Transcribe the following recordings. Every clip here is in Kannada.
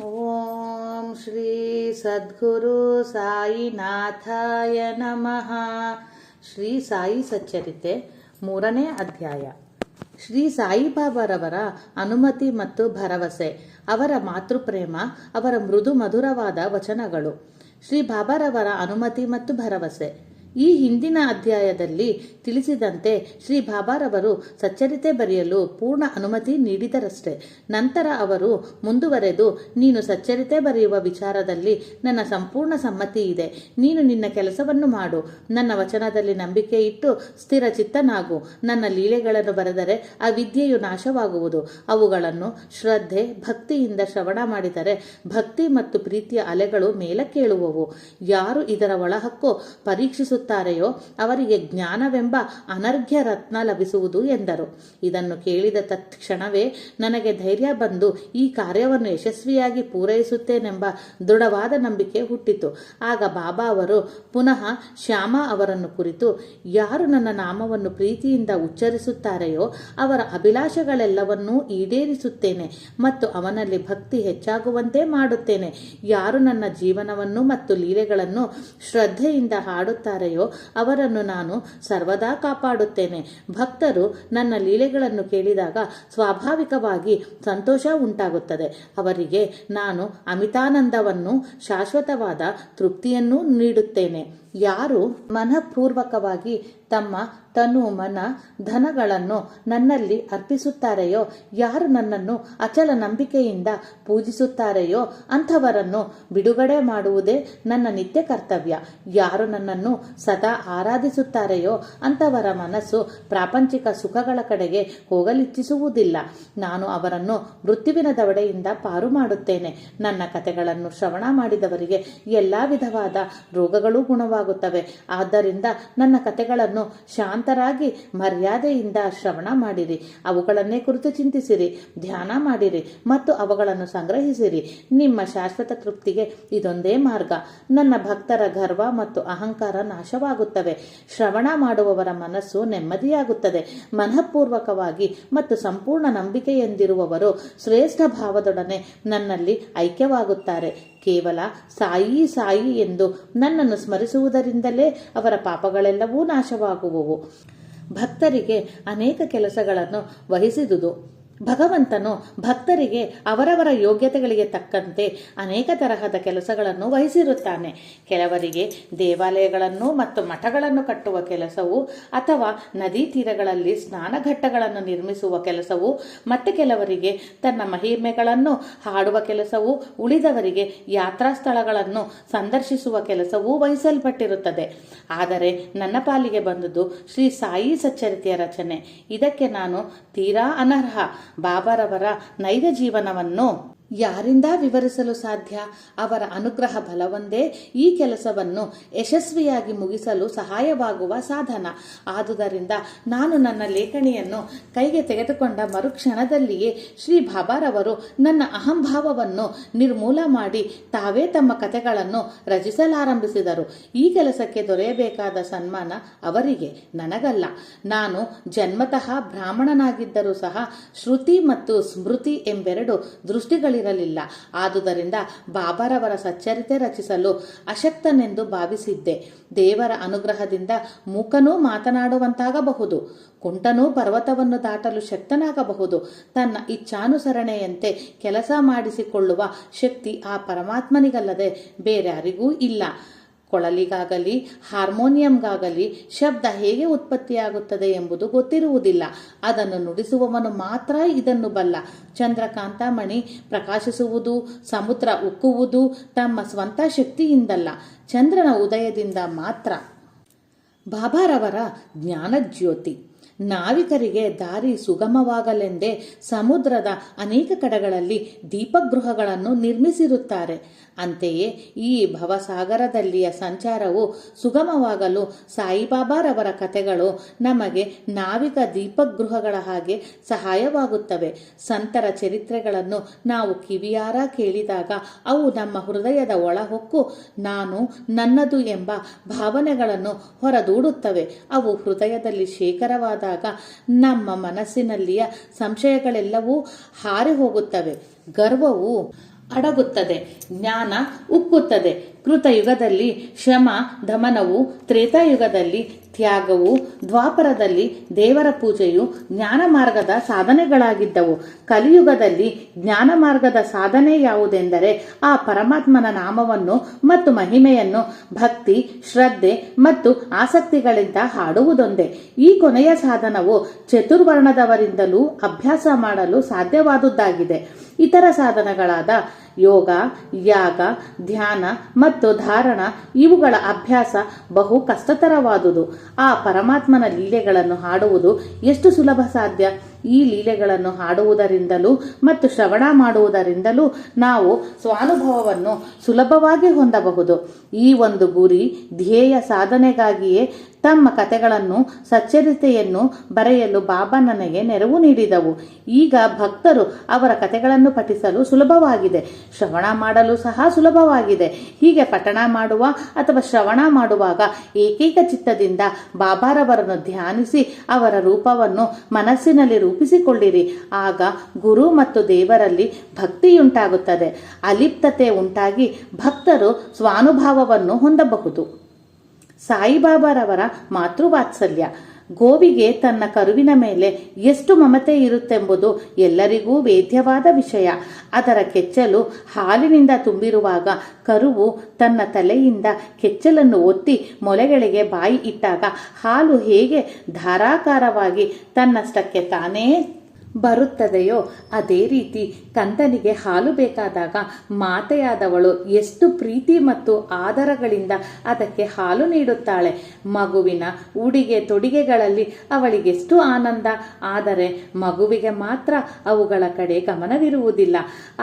ಓಂ ಶ್ರೀ ಸದ್ಗುರು ಸಾಯಿನಾಥಾಯ ನಮಃ. ಶ್ರೀ ಸಾಯಿ ಸಚ್ಚರಿತೆ 3ನೇ ಅಧ್ಯಾಯ. ಶ್ರೀ ಸಾಯಿಬಾಬಾರವರ ಅನುಮತಿ ಮತ್ತು ಭರವಸೆ, ಅವರ ಮಾತೃಪ್ರೇಮ, ಅವರ ಮೃದು ಮಧುರವಾದ ವಚನಗಳು. ಶ್ರೀ ಬಾಬಾರವರ ಅನುಮತಿ ಮತ್ತು ಭರವಸೆ. ಈ ಹಿಂದಿನ ಅಧ್ಯಾಯದಲ್ಲಿ ತಿಳಿಸಿದಂತೆ ಶ್ರೀ ಬಾಬಾರವರು ಸಚ್ಚರಿತೆ ಬರೆಯಲು ಪೂರ್ಣ ಅನುಮತಿ ನೀಡಿದರಷ್ಟೇ. ನಂತರ ಅವರು ಮುಂದುವರೆದು, ನೀನು ಸಚ್ಚರಿತೆ ಬರೆಯುವ ವಿಚಾರದಲ್ಲಿ ನನ್ನ ಸಂಪೂರ್ಣ ಸಮ್ಮತಿ ಇದೆ. ನೀನು ನಿನ್ನ ಕೆಲಸವನ್ನು ಮಾಡು. ನನ್ನ ವಚನದಲ್ಲಿ ನಂಬಿಕೆ ಇಟ್ಟು ಸ್ಥಿರಚಿತ್ತನಾಗು. ನನ್ನ ಲೀಲೆಗಳನ್ನು ಬರೆದರೆ ಆ ವಿದ್ಯೆಯು ನಾಶವಾಗುವುದು. ಅವುಗಳನ್ನು ಶ್ರದ್ಧೆ ಭಕ್ತಿಯಿಂದ ಶ್ರವಣ ಮಾಡಿದರೆ ಭಕ್ತಿ ಮತ್ತು ಪ್ರೀತಿಯ ಅಲೆಗಳು ಮೇಲಕ್ಕೇಳುವವು. ಯಾರು ಇದರ ಒಳಹಕ್ಕು ಪರೀಕ್ಷಿಸುತ್ತಾರೆಯೋ ಅವರಿಗೆ ಜ್ಞಾನವೆಂಬ ಅನರ್ಘ್ಯ ರತ್ನ ಲಭಿಸುವುದು ಎಂದರು. ಇದನ್ನು ಕೇಳಿದ ತತ್ಕ್ಷಣವೇ ನನಗೆ ಧೈರ್ಯ ಬಂದು ಈ ಕಾರ್ಯವನ್ನು ಯಶಸ್ವಿಯಾಗಿ ಪೂರೈಸುತ್ತೇನೆಂಬ ದೃಢವಾದ ನಂಬಿಕೆ ಹುಟ್ಟಿತು. ಆಗ ಬಾಬಾ ಅವರು ಪುನಃ ಶ್ಯಾಮ ಅವರನ್ನು ಕುರಿತು, ಯಾರು ನನ್ನ ನಾಮವನ್ನು ಪ್ರೀತಿಯಿಂದ ಉಚ್ಚರಿಸುತ್ತಾರೆಯೋ ಅವರ ಅಭಿಲಾಷೆಗಳೆಲ್ಲವನ್ನೂ ಈಡೇರಿಸುತ್ತೇನೆ ಮತ್ತು ಅವನಲ್ಲಿ ಭಕ್ತಿ ಹೆಚ್ಚಾಗುವಂತೆ ಮಾಡುತ್ತೇನೆ. ಯಾರು ನನ್ನ ಜೀವನವನ್ನು ಮತ್ತು ಲೀಲೆಗಳನ್ನು ಶ್ರದ್ಧೆಯಿಂದ ಹಾಡುತ್ತಾರೆಯೋ ಅವರನ್ನು ನಾನು ಸರ್ವದಾ ಕಾಪಾಡುತ್ತೇನೆ. ಭಕ್ತರು ನನ್ನ ಲೀಲೆಗಳನ್ನು ಕೇಳಿದಾಗ ಸ್ವಾಭಾವಿಕವಾಗಿ ಸಂತೋಷ ಉಂಟಾಗುತ್ತದೆ. ಅವರಿಗೆ ನಾನು ಅಮಿತಾನಂದವನ್ನು, ಶಾಶ್ವತವಾದ ತೃಪ್ತಿಯನ್ನು ನೀಡುತ್ತೇನೆ. ಯಾರು ಮನಃಪೂರ್ವಕವಾಗಿ ತಮ್ಮ ತನು ಮನ ಧನಗಳನ್ನು ನನ್ನಲ್ಲಿ ಅರ್ಪಿಸುತ್ತಾರೆಯೋ, ಯಾರು ನನ್ನನ್ನು ಅಚಲ ನಂಬಿಕೆಯಿಂದ ಪೂಜಿಸುತ್ತಾರೆಯೋ ಅಂಥವರನ್ನು ಬಿಡುಗಡೆ ಮಾಡುವುದೇ ನನ್ನ ನಿತ್ಯ ಕರ್ತವ್ಯ. ಯಾರು ನನ್ನನ್ನು ಸದಾ ಆರಾಧಿಸುತ್ತಾರೆಯೋ ಅಂಥವರ ಮನಸ್ಸು ಪ್ರಾಪಂಚಿಕ ಸುಖಗಳ ಕಡೆಗೆ ಹೋಗಲಿಚ್ಛಿಸುವುದಿಲ್ಲ. ನಾನು ಅವರನ್ನು ಮೃತ್ಯುವಿನ ದವಡೆಯಿಂದ ಪಾರು ಮಾಡುತ್ತೇನೆ. ನನ್ನ ಕಥೆಗಳನ್ನು ಶ್ರವಣ ಮಾಡಿದವರಿಗೆ ಎಲ್ಲ ವಿಧವಾದ ರೋಗಗಳೂ ಗುಣವಾಗುತ್ತವೆ. ಆದ್ದರಿಂದ ನನ್ನ ಕಥೆಗಳನ್ನು ಶಾಂತರಾಗಿ ಮರ್ಯಾದೆಯಿಂದ ಶ್ರವಣ ಮಾಡಿರಿ. ಅವುಗಳನ್ನೇ ಕುರಿತು ಚಿಂತಿಸಿರಿ, ಧ್ಯಾನ ಮಾಡಿರಿ ಮತ್ತು ಅವುಗಳನ್ನು ಸಂಗ್ರಹಿಸಿರಿ. ನಿಮ್ಮ ಶಾಶ್ವತ ತೃಪ್ತಿಗೆ ಇದೊಂದೇ ಮಾರ್ಗ. ನನ್ನ ಭಕ್ತರ ಗರ್ವ ಮತ್ತು ಅಹಂಕಾರ ನಾಶವಾಗುತ್ತವೆ. ಶ್ರವಣ ಮಾಡುವವರ ಮನಸ್ಸು ನೆಮ್ಮದಿಯಾಗುತ್ತದೆ. ಮನಃಪೂರ್ವಕವಾಗಿ ಮತ್ತು ಸಂಪೂರ್ಣ ನಂಬಿಕೆಯೆಂದಿರುವವರು ಶ್ರೇಷ್ಠ ಭಾವದೊಡನೆ ನನ್ನಲ್ಲಿ ಐಕ್ಯವಾಗುತ್ತಾರೆ. ಕೇವಲ ಸಾಯಿ ಸಾಯಿ ಎಂದು ನನ್ನನ್ನು ಸ್ಮರಿಸುವುದರಿಂದಲೇ ಅವರ ಪಾಪಗಳೆಲ್ಲವೂ ನಾಶವಾಗುವವು. ಭಕ್ತರಿಗೆ ಅನೇಕ ಕೆಲಸಗಳನ್ನು ವಹಿಸಿದುದು. ಭಗವಂತನು ಭಕ್ತರಿಗೆ ಅವರವರ ಯೋಗ್ಯತೆಗಳಿಗೆ ತಕ್ಕಂತೆ ಅನೇಕ ತರಹದ ಕೆಲಸಗಳನ್ನು ವಹಿಸಿರುತ್ತಾನೆ. ಕೆಲವರಿಗೆ ದೇವಾಲಯಗಳನ್ನು ಮತ್ತು ಮಠಗಳನ್ನು ಕಟ್ಟುವ ಕೆಲಸವು, ಅಥವಾ ನದಿ ತೀರಗಳಲ್ಲಿ ಸ್ನಾನಘಟ್ಟಗಳನ್ನು ನಿರ್ಮಿಸುವ ಕೆಲಸವು, ಮತ್ತೆ ಕೆಲವರಿಗೆ ತನ್ನ ಮಹಿಮೆಗಳನ್ನು ಹಾಡುವ ಕೆಲಸವು, ಉಳಿದವರಿಗೆ ಯಾತ್ರಾ ಸ್ಥಳಗಳನ್ನು ಸಂದರ್ಶಿಸುವ ಕೆಲಸವೂ ವಹಿಸಲ್ಪಟ್ಟಿರುತ್ತದೆ. ಆದರೆ ನನ್ನ ಪಾಲಿಗೆ ಬಂದುದು ಶ್ರೀ ಸಾಯಿ ಸಚ್ಚರಿತೆಯ ರಚನೆ. ಇದಕ್ಕೆ ನಾನು ತೀರಾ ಅನರ್ಹ. ಬಾಬಾರವರ ನೈಜ ಜೀವನವನ್ನು ಯಾರಿಂದ ವಿವರಿಸಲು ಸಾಧ್ಯ? ಅವರ ಅನುಗ್ರಹ ಬಲವೊಂದೇ ಈ ಕೆಲಸವನ್ನು ಯಶಸ್ವಿಯಾಗಿ ಮುಗಿಸಲು ಸಹಾಯವಾಗುವ ಸಾಧನ. ಆದುದರಿಂದ ನಾನು ನನ್ನ ಲೇಖಣಿಯನ್ನು ಕೈಗೆ ತೆಗೆದುಕೊಂಡ ಮರುಕ್ಷಣದಲ್ಲಿಯೇ ಶ್ರೀ ಬಾಬಾರವರು ನನ್ನ ಅಹಂಭಾವವನ್ನು ನಿರ್ಮೂಲ ಮಾಡಿ ತಾವೇ ತಮ್ಮ ಕಥೆಗಳನ್ನು ರಚಿಸಲಾರಂಭಿಸಿದರು. ಈ ಕೆಲಸಕ್ಕೆ ದೊರೆಯಬೇಕಾದ ಸನ್ಮಾನ ಅವರಿಗೆ, ನನಗಲ್ಲ. ನಾನು ಜನ್ಮತಃ ಬ್ರಾಹ್ಮಣನಾಗಿದ್ದರೂ ಸಹ ಶ್ರುತಿ ಮತ್ತು ಸ್ಮೃತಿ ಎಂಬೆರಡು ದೃಷ್ಟಿಗಳಿರಲಿಲ್ಲ. ಆದುದರಿಂದ ಬಾಬಾರವರ ಸಚ್ಚರಿತೆ ರಚಿಸಲು ಅಶಕ್ತನೆಂದು ಭಾವಿಸಿದ್ದೆ. ದೇವರ ಅನುಗ್ರಹದಿಂದ ಮೂಕನೂ ಮಾತನಾಡುವಂತಾಗಬಹುದು, ಕುಂಟನೂ ಪರ್ವತವನ್ನು ದಾಟಲು ಶಕ್ತನಾಗಬಹುದು. ತನ್ನ ಇಚ್ಛಾನುಸರಣೆಯಂತೆ ಕೆಲಸ ಮಾಡಿಸಿಕೊಳ್ಳುವ ಶಕ್ತಿ ಆ ಪರಮಾತ್ಮನಿಗಲ್ಲದೆ ಬೇರ್ಯಾರಿಗೂ ಇಲ್ಲ. ಕೊಳಲಿಗಾಗಲಿ ಹಾರ್ಮೋನಿಯಂಗಾಗಲಿ ಶಬ್ದ ಹೇಗೆ ಉತ್ಪತ್ತಿಯಾಗುತ್ತದೆ ಎಂಬುದು ಗೊತ್ತಿರುವುದಿಲ್ಲ. ಅದನ್ನು ನುಡಿಸುವವನು ಮಾತ್ರ ಇದನ್ನು ಬಲ್ಲ. ಚಂದ್ರಕಾಂತ ಮಣಿ ಪ್ರಕಾಶಿಸುವುದು, ಸಮುದ್ರ ಉಕ್ಕುವುದು ತಮ್ಮ ಸ್ವಂತ ಶಕ್ತಿಯಿಂದಲ್ಲ, ಚಂದ್ರನ ಉದಯದಿಂದ ಮಾತ್ರ. ಬಾಬಾರವರ ಜ್ಞಾನಜ್ಯೋತಿ. ನಾವಿಕರಿಗೆ ದಾರಿ ಸುಗಮವಾಗಲೆಂದೇ ಸಮುದ್ರದ ಅನೇಕ ಕಡೆಗಳಲ್ಲಿ ದೀಪಗೃಹಗಳನ್ನು ನಿರ್ಮಿಸಿರುತ್ತಾರೆ. ಅಂತೆಯೇ ಈ ಭವಸಾಗರದಲ್ಲಿಯ ಸಂಚಾರವು ಸುಗಮವಾಗಲು ಸಾಯಿಬಾಬಾರವರ ಕಥೆಗಳು ನಮಗೆ ನಾವಿಕ ದೀಪಗೃಹಗಳ ಹಾಗೆ ಸಹಾಯವಾಗುತ್ತವೆ. ಸಂತರ ಚರಿತ್ರೆಗಳನ್ನು ನಾವು ಕಿವಿಯಾರ ಕೇಳಿದಾಗ ಅವು ನಮ್ಮ ಹೃದಯದ ಒಳಹೊಕ್ಕು ನಾನು, ನನ್ನದು ಎಂಬ ಭಾವನೆಗಳನ್ನು ಹೊರದೂಡುತ್ತವೆ. ಅವು ಹೃದಯದಲ್ಲಿ ಶೇಖರವಾದ ನಮ್ಮ ಮನಸ್ಸಿನಲ್ಲಿಯ ಸಂಶಯಗಳೆಲ್ಲವೂ ಹಾರಿ ಹೋಗುತ್ತವೆ. ಗರ್ವವು ಅಡಗುತ್ತದೆ, ಜ್ಞಾನ ಉಕ್ಕುತ್ತದೆ. ಕೃತಯುಗದಲ್ಲಿ ಶ್ರಮ ದಮನವು, ತ್ರೇತಾಯುಗದಲ್ಲಿ ತ್ಯಾಗವು, ದ್ವಾಪರದಲ್ಲಿ ದೇವರ ಪೂಜೆಯು ಜ್ಞಾನ ಮಾರ್ಗದ ಸಾಧನೆಗಳಾಗಿದ್ದವು. ಕಲಿಯುಗದಲ್ಲಿ ಜ್ಞಾನ ಮಾರ್ಗದ ಸಾಧನೆ ಯಾವುದೆಂದರೆ ಆ ಪರಮಾತ್ಮನ ನಾಮವನ್ನು ಮತ್ತು ಮಹಿಮೆಯನ್ನು ಭಕ್ತಿ, ಶ್ರದ್ಧೆ ಮತ್ತು ಆಸಕ್ತಿಗಳಿಂದ ಹಾಡುವುದೊಂದೇ. ಈ ಕೊನೆಯ ಸಾಧನವು ಚತುರ್ವರ್ಣದವರಿಂದಲೂ ಅಭ್ಯಾಸ ಮಾಡಲು ಸಾಧ್ಯವಾದುದಾಗಿದೆ. ಇತರ ಸಾಧನಗಳಾದ ಯೋಗ, ಯಾಗ, ಧ್ಯಾನ ಮತ್ತು ಧಾರಣ ಇವುಗಳ ಅಭ್ಯಾಸ ಬಹು ಕಷ್ಟತರವಾದುದು. ಆ ಪರಮಾತ್ಮನ ಲೀಲೆಗಳನ್ನು ಹಾಡುವುದು ಎಷ್ಟು ಸುಲಭ ಸಾಧ್ಯ? ಈ ಲೀಲೆಗಳನ್ನು ಹಾಡುವುದರಿಂದಲೂ ಮತ್ತು ಶ್ರವಣ ಮಾಡುವುದರಿಂದಲೂ ನಾವು ಸ್ವಾನುಭವವನ್ನು ಸುಲಭವಾಗಿ ಹೊಂದಬಹುದು. ಈ ಒಂದು ಗುರಿ ಧ್ಯೇಯ ಸಾಧನೆಗಾಗಿಯೇ ತಮ್ಮ ಕಥೆಗಳನ್ನು, ಸಚ್ಚರಿತೆಯನ್ನು ಬರೆಯಲು ಬಾಬಾ ನನಗೆ ನೆರವು ನೀಡಿದವು. ಈಗ ಭಕ್ತರು ಅವರ ಕಥೆಗಳನ್ನು ಪಠಿಸಲು ಸುಲಭವಾಗಿದೆ, ಶ್ರವಣ ಮಾಡಲು ಸಹ ಸುಲಭವಾಗಿದೆ. ಹೀಗೆ ಪಠಣ ಮಾಡುವ ಅಥವಾ ಶ್ರವಣ ಮಾಡುವಾಗ ಏಕೈಕ ಚಿತ್ತದಿಂದ ಬಾಬಾರವರನ್ನು ಧ್ಯಾನಿಸಿ ಅವರ ರೂಪವನ್ನು ಮನಸ್ಸಿನಲ್ಲಿ ರೂಪಿಸಿಕೊಳ್ಳಿರಿ. ಆಗ ಗುರು ಮತ್ತು ದೇವರಲ್ಲಿ ಭಕ್ತಿಯುಂಟಾಗುತ್ತದೆ. ಅಲಿಪ್ತತೆ ಉಂಟಾಗಿ ಭಕ್ತರು ಸ್ವಾನುಭಾವವನ್ನು ಹೊಂದಬಹುದು. ಸಾಯಿಬಾಬಾರವರ ಮಾತೃವಾತ್ಸಲ್ಯ. ಗೋವಿಗೆ ತನ್ನ ಕರುವಿನ ಮೇಲೆ ಎಷ್ಟು ಮಮತೆ ಇರುತ್ತೆಂಬುದು ಎಲ್ಲರಿಗೂ ವೇದ್ಯವಾದ ವಿಷಯ. ಅದರ ಕೆಚ್ಚಲು ಹಾಲಿನಿಂದ ತುಂಬಿರುವಾಗ ಕರುವು ತನ್ನ ತಲೆಯಿಂದ ಕೆಚ್ಚಲನ್ನು ಒತ್ತಿ ಮೊಲೆಗಳಿಗೆ ಬಾಯಿ ಇಟ್ಟಾಗ ಹಾಲು ಹೇಗೆ ಧಾರಾಕಾರವಾಗಿ ತನ್ನಷ್ಟಕ್ಕೆ ತಾನೇ ಬರುತ್ತದೆಯೋ ಅದೇ ರೀತಿ ಕಂದನಿಗೆ ಹಾಲು ಬೇಕಾದಾಗ ಮಾತೆಯಾದವಳು ಎಷ್ಟು ಪ್ರೀತಿ ಮತ್ತು ಆದರಗಳಿಂದ ಅದಕ್ಕೆ ಹಾಲು ನೀಡುತ್ತಾಳೆ. ಮಗುವಿನ ಉಡಿಗೆ ತೊಡಿಗೆಗಳಲ್ಲಿ ಅವಳಿಗೆಷ್ಟು ಆನಂದ. ಆದರೆ ಮಗುವಿಗೆ ಮಾತ್ರ ಅವುಗಳ ಕಡೆ ಗಮನವಿರುವುದಿಲ್ಲ.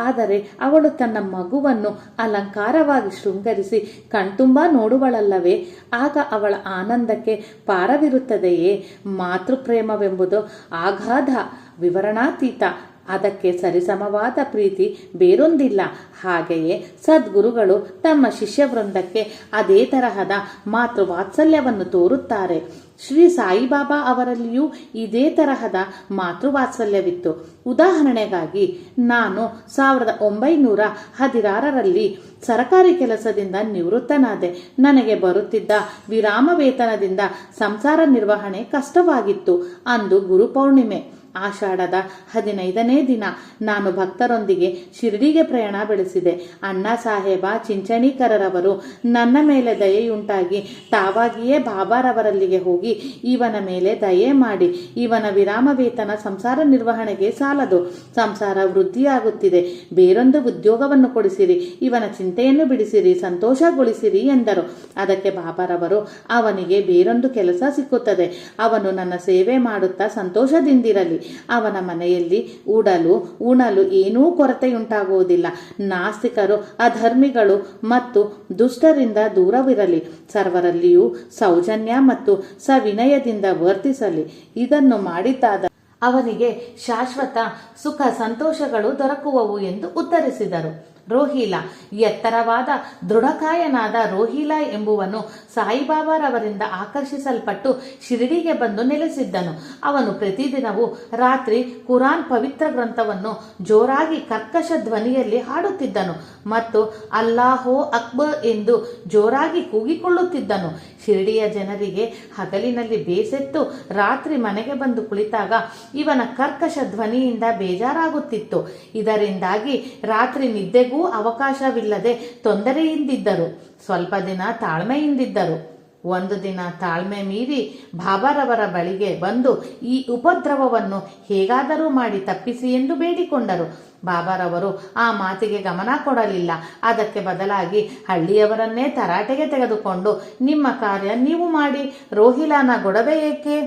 ಆದರೆ ಅವಳು ತನ್ನ ಮಗುವನ್ನು ಅಲಂಕಾರವಾಗಿ ಶೃಂಗರಿಸಿ ಕಣ್ತುಂಬ ನೋಡುವಳಲ್ಲವೇ? ಆಗ ಅವಳ ಆನಂದಕ್ಕೆ ಪಾರವಿರುತ್ತದೆಯೇ? ಮಾತೃಪ್ರೇಮವೆಂಬುದು ಅಗಾಧ, ವಿವರಣಾತೀತ. ಅದಕ್ಕೆ ಸರಿಸಮವಾದ ಪ್ರೀತಿ ಬೇರೊಂದಿಲ್ಲ. ಹಾಗೆಯೇ ಸದ್ಗುರುಗಳು ತಮ್ಮ ಶಿಷ್ಯವೃಂದಕ್ಕೆ ಅದೇ ತರಹದ ಮಾತೃವಾತ್ಸಲ್ಯವನ್ನು ತೋರುತ್ತಾರೆ. ಶ್ರೀ ಸಾಯಿಬಾಬಾ ಅವರಲ್ಲಿಯೂ ಇದೇ ತರಹದ ಮಾತೃವಾತ್ಸಲ್ಯವಿತ್ತು. ಉದಾಹರಣೆಗಾಗಿ ನಾನು 1916ರಲ್ಲಿ ಸರಕಾರಿ ಕೆಲಸದಿಂದ ನಿವೃತ್ತನಾದೆ. ನನಗೆ ಬರುತ್ತಿದ್ದ ವಿರಾಮ ವೇತನದಿಂದ ಸಂಸಾರ ನಿರ್ವಹಣೆ ಕಷ್ಟವಾಗಿತ್ತು. ಅಂದು ಗುರುಪೌರ್ಣಿಮೆ. ಆಷಾಢದ 15ನೇ ದಿನ. ನಾನು ಭಕ್ತರೊಂದಿಗೆ ಶಿರ್ಡಿಗೆ ಪ್ರಯಾಣ ಬೆಳೆಸಿದೆ. ಅಣ್ಣಾ ಸಾಹೇಬ ಚಿಂಚಣಿಕರರವರು ನನ್ನ ಮೇಲೆ ದಯೆಯುಂಟಾಗಿ ತಾವಾಗಿಯೇ ಬಾಬಾರವರಲ್ಲಿಗೆ ಹೋಗಿ, ಇವನ ಮೇಲೆ ದಯೆ ಮಾಡಿ, ಇವನ ವಿರಾಮ ವೇತನ ಸಂಸಾರ ನಿರ್ವಹಣೆಗೆ ಸಾಲದು, ಸಂಸಾರ ವೃದ್ಧಿಯಾಗುತ್ತಿದೆ, ಬೇರೊಂದು ಉದ್ಯೋಗವನ್ನು ಕೊಡಿಸಿರಿ, ಇವನ ಚಿಂತೆಯನ್ನು ಬಿಡಿಸಿರಿ, ಸಂತೋಷಗೊಳಿಸಿರಿ ಎಂದರು. ಅದಕ್ಕೆ ಬಾಬಾರವರು, ಅವನಿಗೆ ಬೇರೊಂದು ಕೆಲಸ ಸಿಕ್ಕುತ್ತದೆ, ಅವನು ನನ್ನ ಸೇವೆ ಮಾಡುತ್ತಾ ಸಂತೋಷದಿಂದಿರಲಿ, ಅವನ ಮನೆಯಲ್ಲಿ ಉಣಲು ಏನೂ ಕೊರತೆಯುಂಟಾಗುವುದಿಲ್ಲ, ನಾಸ್ತಿಕರು, ಅಧರ್ಮಿಗಳು ಮತ್ತು ದುಷ್ಟರಿಂದ ದೂರವಿರಲಿ, ಸರ್ವರಲ್ಲಿಯೂ ಸೌಜನ್ಯ ಮತ್ತು ಸವಿನಯದಿಂದ ವರ್ತಿಸಲಿ. ಇದನ್ನು ಮಾಡಿದ್ದಾದ ಅವನಿಗೆ ಶಾಶ್ವತ ಸುಖ ಸಂತೋಷಗಳು ದೊರಕುವವು ಎಂದು ಉತ್ತರಿಸಿದರು. ರೋಹಿಲಾ. ಎತ್ತರವಾದ ದೃಢಕಾಯನಾದ ರೋಹಿಲಾ ಎಂಬುವನು ಸಾಯಿಬಾಬಾರವರಿಂದ ಆಕರ್ಷಿಸಲ್ಪಟ್ಟು ಶಿರಡಿಗೆ ಬಂದು ನೆಲೆಸಿದ್ದನು. ಅವನು ಪ್ರತಿದಿನವೂ ರಾತ್ರಿ ಕುರಾನ್ ಪವಿತ್ರ ಗ್ರಂಥವನ್ನು ಜೋರಾಗಿ ಕರ್ಕಶ ಧ್ವನಿಯಲ್ಲಿ ಹಾಡುತ್ತಿದ್ದನು ಮತ್ತು ಅಲ್ಲಾಹೋ ಅಕ್ಬರ್ ಎಂದು ಜೋರಾಗಿ ಕೂಗಿಕೊಳ್ಳುತ್ತಿದ್ದನು. ಶಿರಡಿಯ ಜನರಿಗೆ ಹಗಲಿನಲ್ಲಿ ಬೇಸೆತ್ತು ರಾತ್ರಿ ಮನೆಗೆ ಬಂದು ಕುಳಿತಾಗ ಇವನ ಕರ್ಕಶ ಧ್ವನಿಯಿಂದ ಬೇಜಾರಾಗುತ್ತಿತ್ತು. ಇದರಿಂದಾಗಿ ರಾತ್ರಿ ನಿದ್ದೆಗೂ ಅವಕಾಶವಿಲ್ಲದೆ ತೊಂದರೆಯಿಂದಿದ್ದರು. ಸ್ವಲ್ಪ ದಿನ ತಾಳ್ಮೆಯಿಂದಿದ್ದರು. ಒಂದು ದಿನ ತಾಳ್ಮೆ ಮೀರಿ ಬಾಬಾರವರ ಬಳಿಗೆ ಬಂದು ಈ ಉಪದ್ರವವನ್ನು ಹೇಗಾದರೂ ಮಾಡಿ ತಪ್ಪಿಸಿ ಎಂದು ಬೇಡಿಕೊಂಡರು. ಬಾಬಾರವರು ಆ ಮಾತಿಗೆ ಗಮನ ಕೊಡಲಿಲ್ಲ. ಅದಕ್ಕೆ ಬದಲಾಗಿ ಹಳ್ಳಿಯವರನ್ನೇ ತರಾಟೆಗೆ ತೆಗೆದುಕೊಂಡು, ನಿಮ್ಮ ಕಾರ್ಯ ನೀವು ಮಾಡಿ, ರೋಹಿಲಾನ ಗೊಡವೆ ಏಕೆ?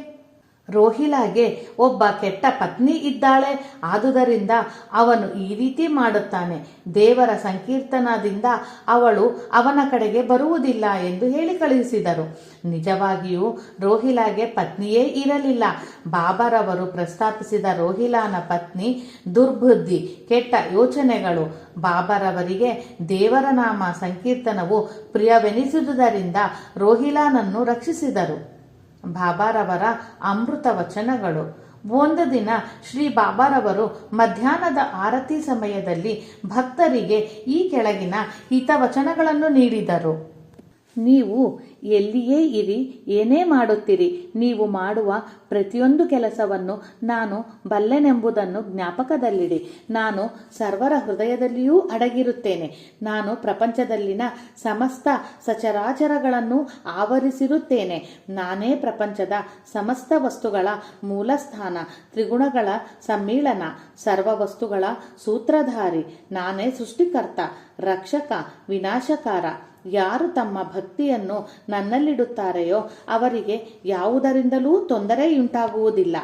ರೋಹಿಲಾಗೆ ಒಬ್ಬ ಕೆಟ್ಟ ಪತ್ನಿ ಇದ್ದಾಳೆ, ಆದುದರಿಂದ ಅವನು ಈ ರೀತಿ ಮಾಡುತ್ತಾನೆ. ದೇವರ ಸಂಕೀರ್ತನದಿಂದ ಅವಳು ಅವನ ಕಡೆಗೆ ಬರುವುದಿಲ್ಲ ಎಂದು ಹೇಳಿ ಕಳುಹಿಸಿದರು. ನಿಜವಾಗಿಯೂ ರೋಹಿಲಾಗೆ ಪತ್ನಿಯೇ ಇರಲಿಲ್ಲ. ಬಾಬಾರವರು ಪ್ರಸ್ತಾಪಿಸಿದ ರೋಹಿಲಾನ ಪತ್ನಿ ದುರ್ಬುದ್ಧಿ, ಕೆಟ್ಟ ಯೋಚನೆಗಳು. ಬಾಬಾರವರಿಗೆ ದೇವರ ನಾಮ ಸಂಕೀರ್ತನವು ಪ್ರಿಯವೆನಿಸಿದುದರಿಂದ ರೋಹಿಲಾನನ್ನು ರಕ್ಷಿಸಿದರು. ಬಾಬಾರವರ ಅಮೃತ ವಚನಗಳು. ಒಂದು ದಿನ ಶ್ರೀ ಬಾಬಾರವರು ಮಧ್ಯಾಹ್ನದ ಆರತಿ ಸಮಯದಲ್ಲಿ ಭಕ್ತರಿಗೆ ಈ ಕೆಳಗಿನ ಹಿತವಚನಗಳನ್ನು ನೀಡಿದರು. ನೀವು ಎಲ್ಲಿಯೇ ಇರಿ, ಏನೇ ಮಾಡುತ್ತೀರಿ, ನೀವು ಮಾಡುವ ಪ್ರತಿಯೊಂದು ಕೆಲಸವನ್ನು ನಾನು ಬಲ್ಲೆನೆಂಬುದನ್ನು ಜ್ಞಾಪಕದಲ್ಲಿಡಿ. ನಾನು ಸರ್ವರ ಹೃದಯದಲ್ಲಿಯೂ ಅಡಗಿರುತ್ತೇನೆ. ನಾನು ಪ್ರಪಂಚದಲ್ಲಿನ ಸಮಸ್ತ ಸಚರಾಚರಗಳನ್ನು ಆವರಿಸಿರುತ್ತೇನೆ. ನಾನೇ ಪ್ರಪಂಚದ ಸಮಸ್ತ ವಸ್ತುಗಳ ಮೂಲಸ್ಥಾನ, ತ್ರಿಗುಣಗಳ ಸಮ್ಮಿಳನ, ಸರ್ವ ವಸ್ತುಗಳ ಸೂತ್ರಧಾರಿ. ನಾನೇ ಸೃಷ್ಟಿಕರ್ತ, ರಕ್ಷಕ, ವಿನಾಶಕಾರ. ಯಾರು ತಮ್ಮ ಭಕ್ತಿಯನ್ನು ನನ್ನಲ್ಲಿಡುತ್ತಾರೆಯೋ ಅವರಿಗೆ ಯಾವುದರಿಂದಲೂ ತೊಂದರೆಯುಂಟಾಗುವುದಿಲ್ಲ.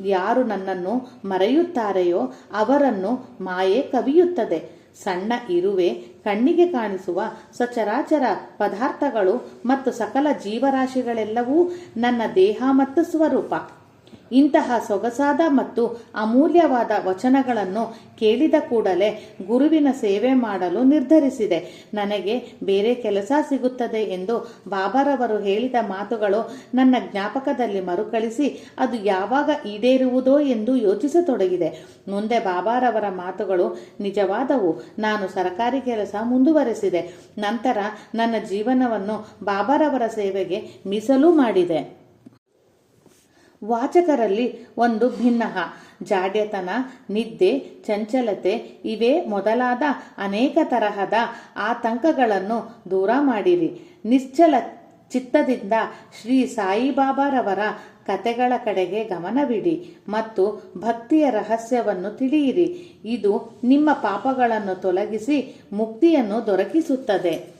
ಯಾರು ನನ್ನನ್ನು ಮರೆಯುತ್ತಾರೆಯೋ ಅವರನ್ನು ಮಾಯೆ ಕವಿಯುತ್ತದೆ. ಸಣ್ಣ ಇರುವೆ, ಕಣ್ಣಿಗೆ ಕಾಣಿಸುವ ಸಚರಾಚರ ಪದಾರ್ಥಗಳು ಮತ್ತು ಸಕಲ ಜೀವರಾಶಿಗಳೆಲ್ಲವೂ ನನ್ನ ದೇಹ ಮತ್ತು ಸ್ವರೂಪ. ಇಂತಹ ಸೊಗಸಾದ ಮತ್ತು ಅಮೂಲ್ಯವಾದ ವಚನಗಳನ್ನು ಕೇಳಿದ ಕೂಡಲೇ ಗುರುವಿನ ಸೇವೆ ಮಾಡಲು ನಿರ್ಧರಿಸಿದೆ. ನನಗೆ ಬೇರೆ ಕೆಲಸ ಸಿಗುತ್ತದೆ ಎಂದು ಬಾಬಾರವರು ಹೇಳಿದ ಮಾತುಗಳು ನನ್ನ ಜ್ಞಾಪಕದಲ್ಲಿ ಮರುಕಳಿಸಿ ಅದು ಯಾವಾಗ ಈಡೇರುವುದೋ ಎಂದು ಯೋಚಿಸತೊಡಗಿದೆ. ಮುಂದೆ ಬಾಬಾರವರ ಮಾತುಗಳು ನಿಜವಾದವು. ನಾನು ಸರ್ಕಾರಿ ಕೆಲಸ ಮುಂದುವರೆಸಿದೆ. ನಂತರ ನನ್ನ ಜೀವನವನ್ನು ಬಾಬಾರವರ ಸೇವೆಗೆ ಮೀಸಲು ಮಾಡಿದೆ. ವಾಚಕರಲ್ಲಿ ಒಂದು ಭಿನ್ನಹ, ಜಾಡ್ಯತನ, ನಿದ್ದೆ, ಚಂಚಲತೆ ಇವೇ ಮೊದಲಾದ ಅನೇಕ ತರಹದ ಆತಂಕಗಳನ್ನು ದೂರ ಮಾಡಿರಿ. ನಿಶ್ಚಲ ಚಿತ್ತದಿಂದ ಶ್ರೀ ಸಾಯಿಬಾಬಾರವರ ಕತೆಗಳ ಕಡೆಗೆ ಗಮನವಿಡಿ ಮತ್ತು ಭಕ್ತಿಯ ರಹಸ್ಯವನ್ನು ತಿಳಿಯಿರಿ. ಇದು ನಿಮ್ಮ ಪಾಪಗಳನ್ನು ತೊಲಗಿಸಿ ಮುಕ್ತಿಯನ್ನು ದೊರಕಿಸುತ್ತದೆ.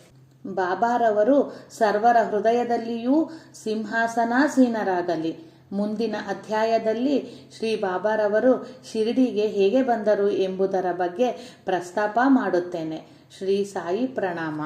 ಬಾಬಾರವರು ಸರ್ವರ ಹೃದಯದಲ್ಲಿಯೂ ಸಿಂಹಾಸನಾಸೀನರಾಗಲಿ. ಮುಂದಿನ ಅಧ್ಯಾಯದಲ್ಲಿ ಶ್ರೀ ಬಾಬಾರವರು ಶಿರಡಿಗೆ ಹೇಗೆ ಬಂದರು ಎಂಬುದರ ಬಗ್ಗೆ ಪ್ರಸ್ತಾಪ ಮಾಡುತ್ತೇನೆ. ಶ್ರೀ ಸಾಯಿ ಪ್ರಣಾಮ.